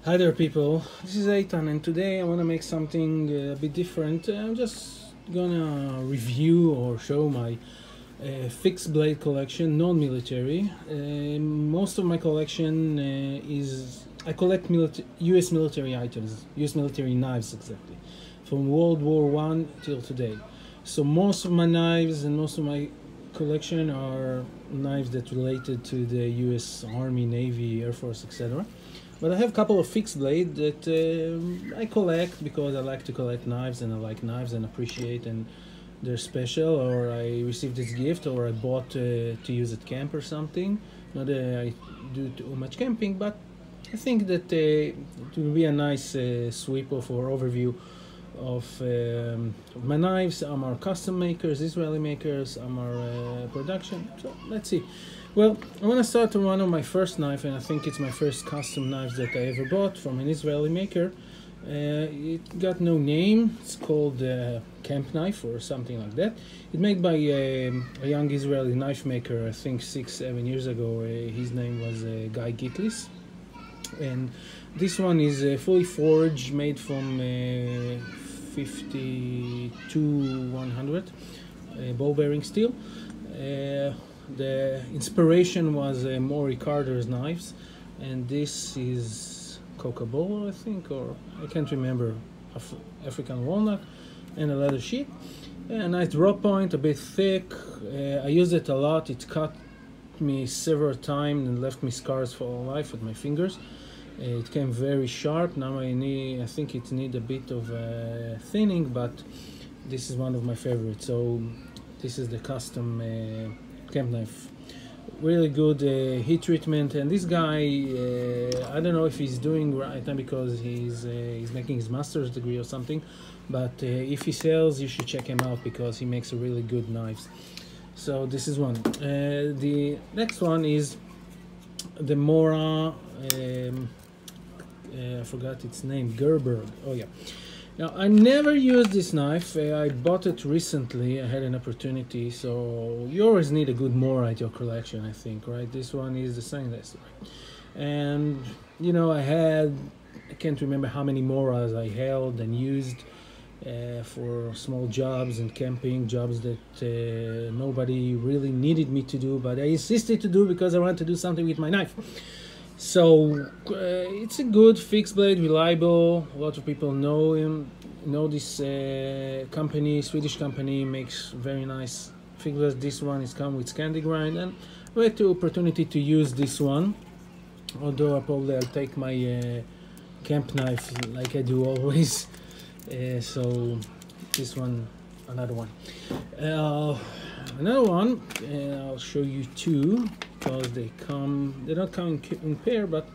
Hi there, people. This is Eitan, and today I want to make something a bit different. I'm just gonna review or show my fixed blade collection, non-military. Most of my collection is I collect U.S. military items, U.S. military knives exactly, from World War I till today. So most of my knives and most of my collection are knives that related to the U.S. Army, Navy, Air Force, etc. But I have a couple of fixed blades that I collect because I like to collect knives and I like knives and appreciate, and they're special, or I received this gift, or I bought to use at camp or something. Not that I do too much camping, but I think that it will be a nice sweep of or overview of my knives. Some are custom makers, Israeli makers, some are production. So let's see. Well, I want to start with one of my first knife, and I think it's my first custom knives that I ever bought from an Israeli maker. It got no name. It's called camp knife or something like that. It's made by a young Israeli knife maker, I think 6-7 years ago. His name was Guy Gitlis. And this one is fully forged, made from 52-100 ball bearing steel. The inspiration was Mora Carter's knives, and this is Coca-Cola, I think, or I can't remember, African walnut, and a leather sheet. A nice drop point, a bit thick. I used it a lot. It cut me several times and left me scars for life with my fingers. It came very sharp. Now I think it needs a bit of thinning, but this is one of my favorites. So this is the custom camp knife. Really good heat treatment, and this guy I don't know if he's doing right now because he's making his master's degree or something, but if he sells, you should check him out because he makes a really good knives. So this is one. The next one is the Mora, I forgot its name, Gerber. Oh yeah. Now, I never used this knife. I bought it recently. I had an opportunity. So you always need a good Mora at your collection, I think, right? This one is the stainless, right? And, you know, I can't remember how many Moras I held and used for small jobs and camping jobs that nobody really needed me to do, but I insisted to do because I wanted to do something with my knife. So it's a good fixed blade, reliable. A lot of people know him. This company, Swedish company, makes very nice fixed blades. This one is come with candy grind, and I had the opportunity to use this one. Although I'll take my camp knife like I do always. So this one, another one. Another one, I'll show you two because they're not coming in pair, but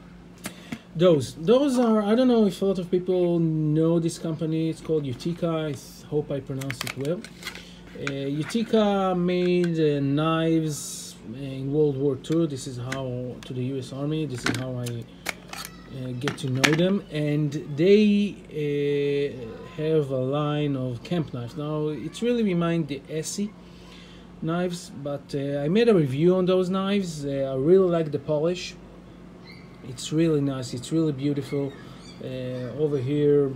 those are, I don't know if a lot of people know this company. It's called Utica. I hope I pronounced it well. Utica made knives in World War II. This is how, to the US Army, this is how I get to know them, and they have a line of camp knives. Now it's really remind the Essie knives, but I made a review on those knives. I really like the polish. It's really nice. It's really beautiful. Over here,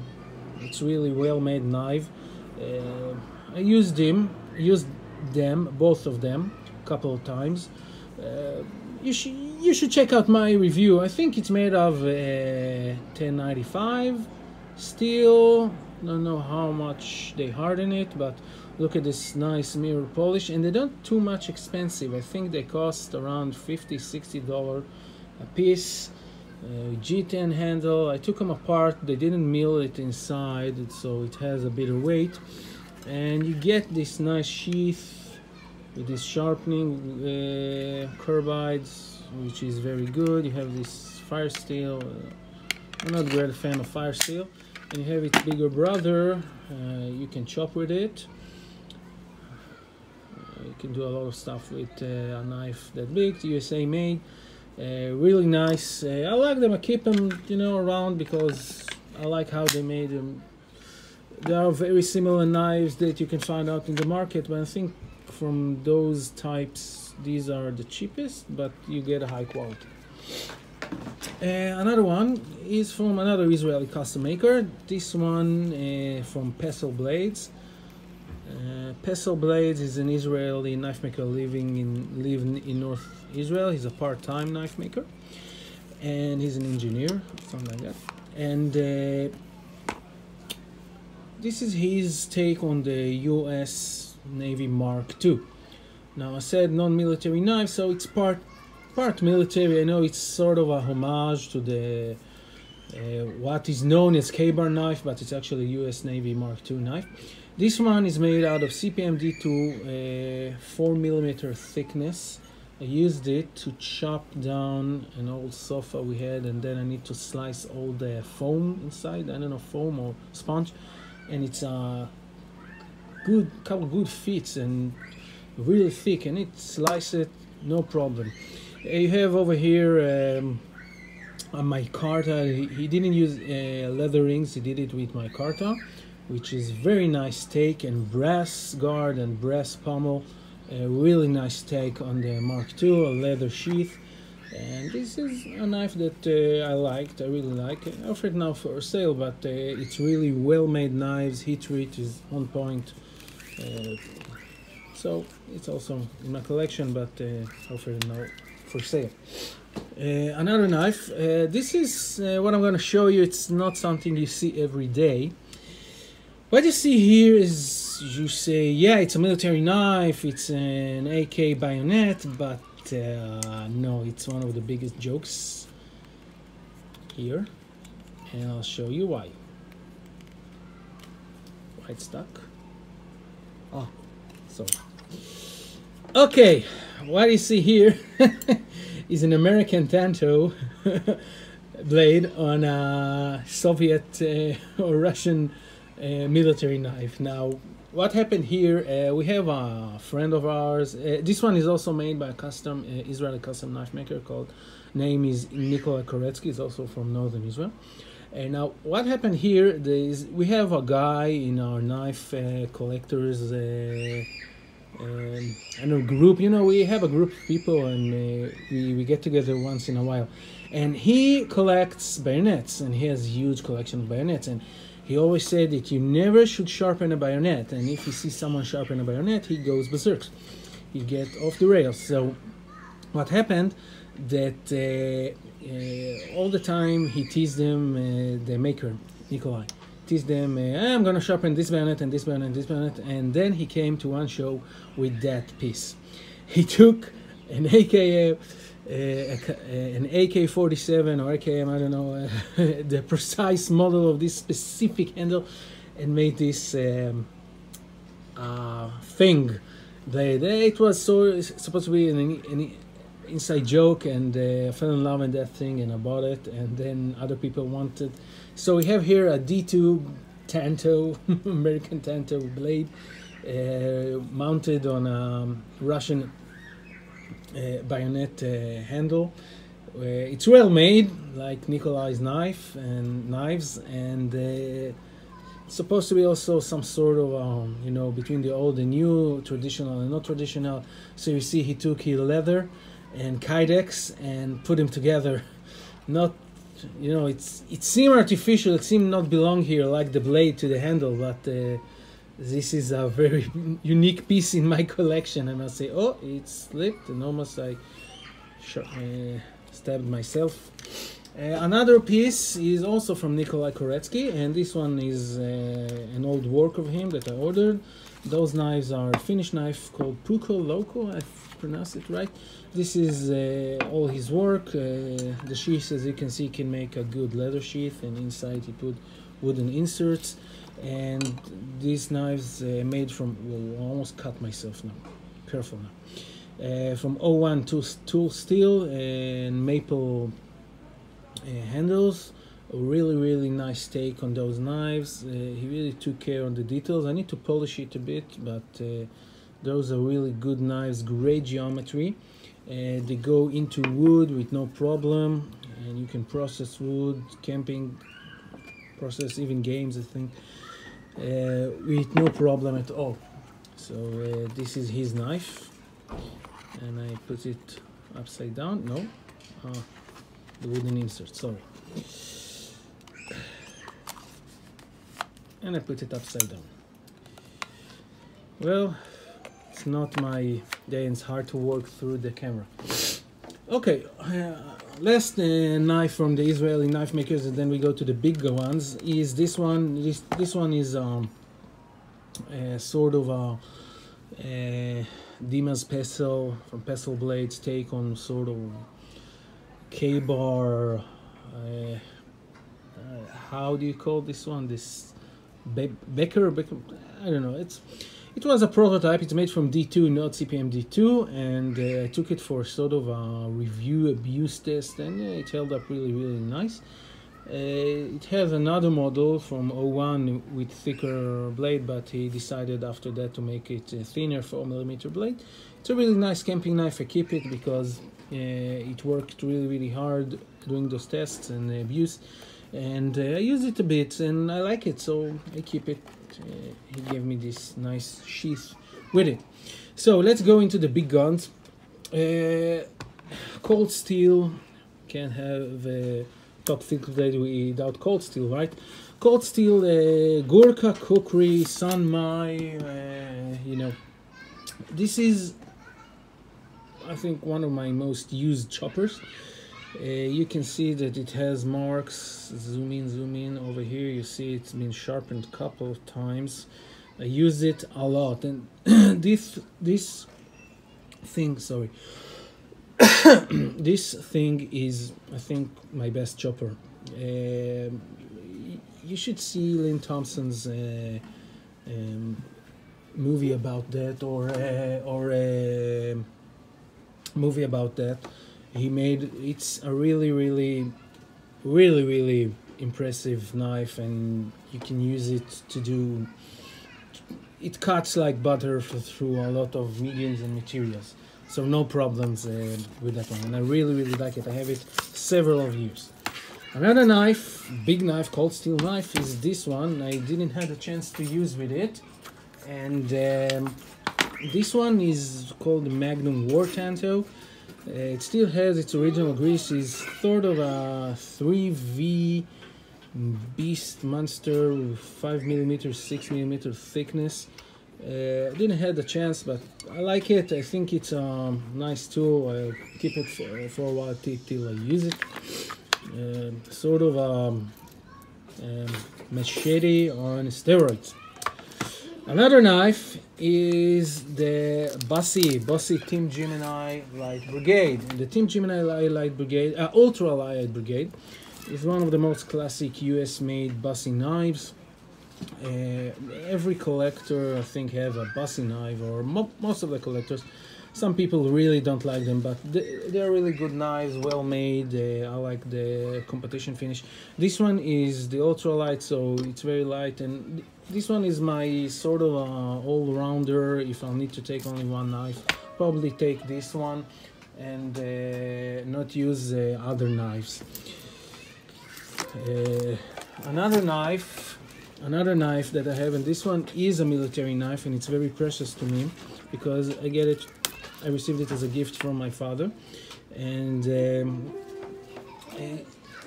it's really well made knife. I used them, both of them, a couple of times. You should check out my review. I think it's made of 1095 steel. Don't know how much they harden it, but look at this nice mirror polish, and they're not too much expensive. I think they cost around $50-60 a piece. G10 handle. I took them apart. They didn't mill it inside, so it has a bit of weight, and you get this nice sheath with this sharpening carbides, which is very good. You have this fire steel. I'm not a great fan of fire steel. And you have its bigger brother. You can chop with it. You can do a lot of stuff with a knife that big, USA made. Really nice. I like them. I keep them, around because I like how they made them. There are very similar knives that you can find out in the market, but I think from those types, these are the cheapest, but you get a high quality. Another one is from another Israeli custom maker. This one from Peso Blades. Peso Blades is an Israeli knife maker living in North Israel. He's a part-time knife maker, and he's an engineer, something like that. And this is his take on the U.S. Navy Mark II. Now, I said non-military knife, so it's part military. I know it's sort of a homage to the what is known as K-bar knife, but it's actually U.S. Navy Mark II knife. This one is made out of CPMD2, 4mm thickness. I used it to chop down an old sofa we had, and then I need to slice all the foam inside. I don't know, foam or sponge, and it's a couple good fits and really thick, and it slices it no problem. You have over here on my micarta. He didn't use leather rings. He did it with my micarta, which is very nice take, and brass guard and brass pommel. A really nice take on the Mark II, a leather sheath. And this is a knife that I liked. I really like it. I offer it now for sale, but it's really well-made knives. Heat treat is on point. So it's also in my collection, but I offer it now for sale. Another knife. This is what I'm going to show you. It's not something you see every day. What you see here is, you say, yeah, it's a military knife, it's an AK bayonet, but no, it's one of the biggest jokes here, and I'll show you why. Why it's stuck? Oh, sorry. Okay, what you see here is an American Tanto blade on a Soviet or Russian military knife. Now, what happened here, we have a friend of ours. This one is also made by a custom Israeli custom knife maker called, name is Koretsky. He's also from northern Israel. And now, what happened here is we have a guy in our knife collectors I know group. You know, we have a group of people, and we get together once in a while. And he collects bayonets, and he has a huge collection of bayonets. And he always said that you never should sharpen a bayonet, and if you see someone sharpen a bayonet, he goes berserk. He get off the rails. So what happened that all the time he teased them, the maker, Nikolai, teased them, I'm going to sharpen this bayonet and this bayonet and this bayonet, and then he came to one show with that piece. He took an an AK-47 or AKM, I don't know, the precise model of this specific handle, and made this thing. It was supposed to be an inside joke, and I fell in love with that thing, and I bought it, and then other people wanted. So we have here a D2 Tanto, American Tanto blade, mounted on a Russian bayonet handle. It's well made, like Nikolai's knives, and it's supposed to be also some sort of you know, between the old and new, traditional and not traditional. So you see, he took his leather and kydex and put them together. Not, you know, it seemed artificial. It seemed not belong here, like the blade to the handle, but this is a very unique piece in my collection. And I say, oh, it slipped, and almost I stabbed myself. Another piece is also from Nikolai Koretsky, and this one is an old work of him that I ordered. Those knives are a Finnish knife called Puko Loco, I pronounce it right. This is all his work. The sheath, as you can see, can make a good leather sheath, and inside he put wooden inserts. And these knives made from, well, I almost cut myself now, careful now, from 01 tool steel and maple handles. A really nice take on those knives. He really took care of the details. I need to polish it a bit, but those are really good knives, great geometry. They go into wood with no problem, and you can process wood, camping, process even games, I think, with no problem at all. So this is his knife, and I put it upside down. No, the wooden insert, sorry. And I put it upside down. Well, it's not my day, and it's hard to work through the camera. Okay, last knife from the Israeli knife makers, and then we go to the bigger ones, is this one. This one is sort of a Dima's pestle from Peso Blades take on sort of K-bar, how do you call this one? This Becker, I don't know. It was a prototype. It's made from D2, not CPM D2, and I took it for sort of a review abuse test, and it held up really, really nice. It has another model from 01 with thicker blade, but he decided after that to make it a thinner 4mm blade. It's a really nice camping knife. I keep it because it worked really, really hard doing those tests and abuse, and I use it a bit and I like it, so I keep it. He gave me this nice sheath with it. So let's go into the big guns. Cold steel, can't have a top fixed blade without cold steel, right? Cold steel, Gurkha, Kukri, Sanmai, you know. This is, I think, one of my most used choppers. You can see that it has marks. Zoom in over here. You see it's been sharpened a couple of times. I use it a lot, and this thing, sorry, this thing is, I think, my best chopper. You should see Lynn Thompson's movie about that, or a movie about that. He made, it's a really, really, really, really impressive knife, and you can use it to do, it cuts like butter through a lot of mediums and materials, so no problems with that one, and I really, really like it. I have it several of years. Another knife, big knife, cold steel knife, is this one. I didn't have a chance to use with it, and this one is called the Magnum War Tanto. It still has its original grease. It's sort of a 3V beast monster with 5mm, 6mm thickness. I didn't have the chance, but I like it. I think it's a nice tool. I'll keep it for a while till I use it. Sort of a machete on steroids. Another knife is the bossy Team Gemini Light Brigade. The Team Gemini Light Brigade, Ultra Light Brigade, is one of the most classic US-made bossy knives. Every collector, I think, have a bossy knife, or most of the collectors. Some people really don't like them, but they're really good knives, well made. I like the competition finish. This one is the ultra light, so it's very light, and this one is my sort of all-rounder. If I need to take only one knife, probably take this one and not use other knives. Another knife that I have, and this one is a military knife, and it's very precious to me because I received it as a gift from my father. And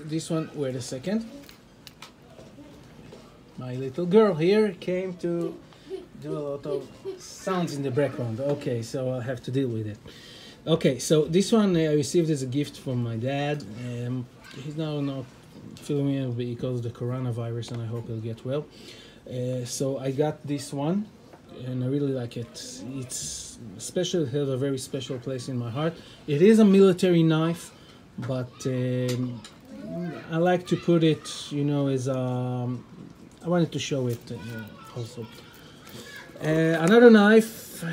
this one, wait a second, my little girl here came to do a lot of sounds in the background. Okay, so I'll have to deal with it. Okay, so this one I received as a gift from my dad. He's now not feeling well because of the coronavirus, and I hope he'll get well. So I got this one, and I really like it. It's special. It has a very special place in my heart. It is a military knife, but I like to put it, you know, as I wanted to show it also. Another knife.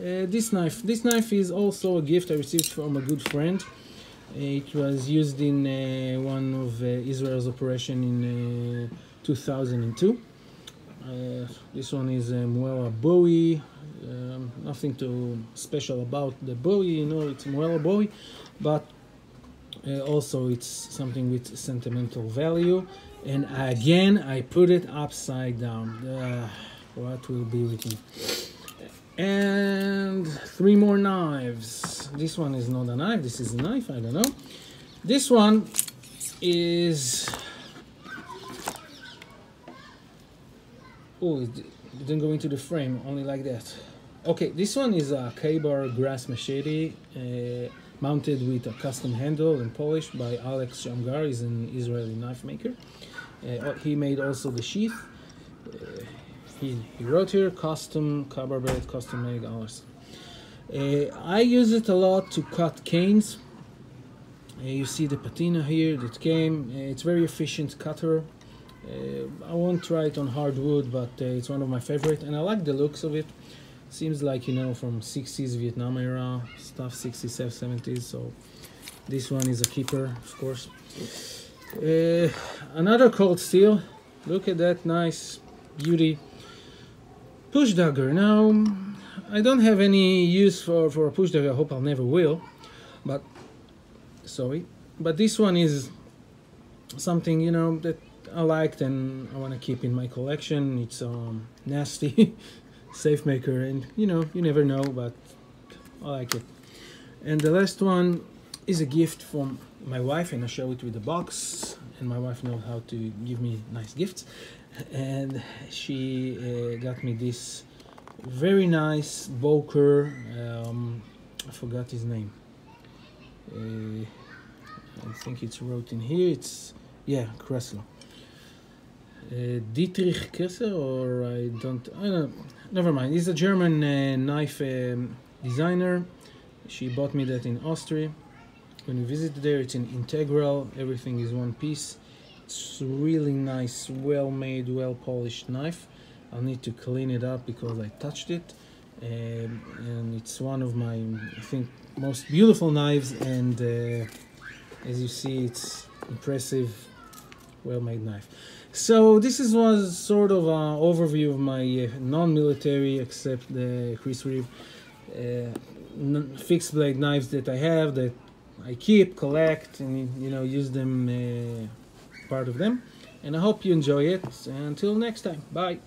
This knife is also a gift I received from a good friend. It was used in one of Israel's operation in 2002. This one is a Mora bowie. Nothing too special about the bowie, you know, it's a Mora bowie, but also it's something with sentimental value. And again, I put it upside down. What will be with me? And three more knives. This one is not a knife, this is a knife, I don't know. This one is, oh, it didn't go into the frame, only like that. Okay, this one is a K-bar grass machete, mounted with a custom handle and polished by Alex Shamgar. He's an Israeli knife maker. He made also the sheath. He wrote here, custom cover blade, custom made hours. I use it a lot to cut canes. You see the patina here that came. It's very efficient cutter. I won't try it on hardwood, but it's one of my favorite, and I like the looks of it. Seems like, you know, from 60s Vietnam era stuff, 60s, 70s. So this one is a keeper, of course. Another cold steel. Look at that nice beauty. Push dagger. Now, I don't have any use for a push dagger. I hope I'll never will. But sorry. But this one is something, you know, that I liked and I want to keep in my collection. It's nasty. Safe maker, and you know, you never know, but I like it. And the last one is a gift from my wife, and I show it with the box, and my wife knows how to give me nice gifts, and she got me this very nice voker. I forgot his name. I think it's wrote in here. It's, yeah, Kressler. Dietrich Kessler, or I don't know. Never mind. He's a German knife designer. She bought me that in Austria. When we visited there, it's an integral. Everything is one piece. It's really nice, well-made, well-polished knife. I'll need to clean it up because I touched it. And it's one of my, I think, most beautiful knives. And as you see, it's impressive, well-made knife. So this was sort of an overview of my non-military, except the Chris Reeve, fixed blade knives that I have, that I keep, collect, and you know, use them, part of them. And I hope you enjoy it. Until next time, bye.